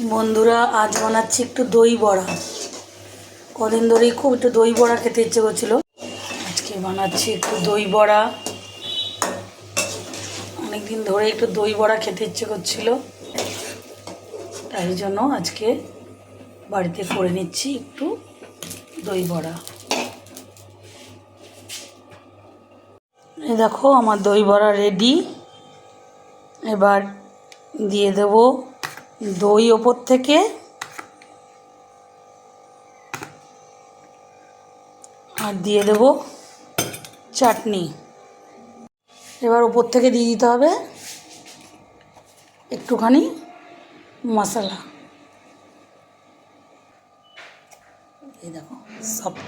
বন্ধুরা, আজ বানাচ্ছি একটু দই বড়া। কদিন ধরেই খুব একটু দই বড়া খেতে ইচ্ছে করছিল। আজকে বানাচ্ছি একটু দই বড়া। অনেকদিন ধরে একটু দই বড়া খেতে ইচ্ছে করছিল, তাই জন্য আজকে বাড়িতে করে নিচ্ছি একটু দই বড়া। এই দেখো, আমার দই বড়া রেডি। এবার দিয়ে দেব দই ওপর থেকে, আর দিয়ে দেব চাটনি। এবার ওপর থেকে দিয়ে দিতে হবে একটুখানি মশলা। এই দেখো, সফট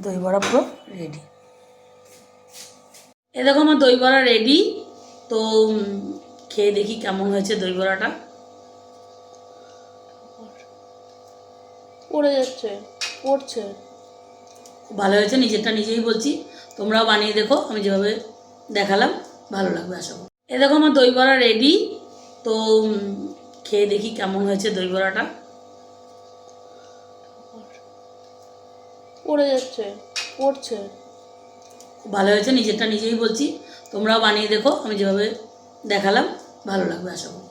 দই বড়া পুরো রেডি। এই দেখো, আমার দই বড়া রেডি। তো খেয়ে দেখি কেমন হয়েছে দই বড়াটা। পড়ে যাচ্ছে, পড়ছে। ভালো হয়েছে, নিজেরটা নিজেই বলছি। তোমরাও বানিয়ে দেখো, আমি যেভাবে দেখালাম ভালো লাগবে আশা করি। এই দেখো, আমার দই বড়া রেডি। তো খেয়ে দেখি কেমন হয়েছে দই বড়াটা। পড়ে যাচ্ছে, পড়ছে। ভালো হয়েছে, নিজেরটা নিজেই বলছি। তোমরাও বানিয়ে দেখো, আমি যেভাবে দেখালাম ভালো লাগবে আশা করি।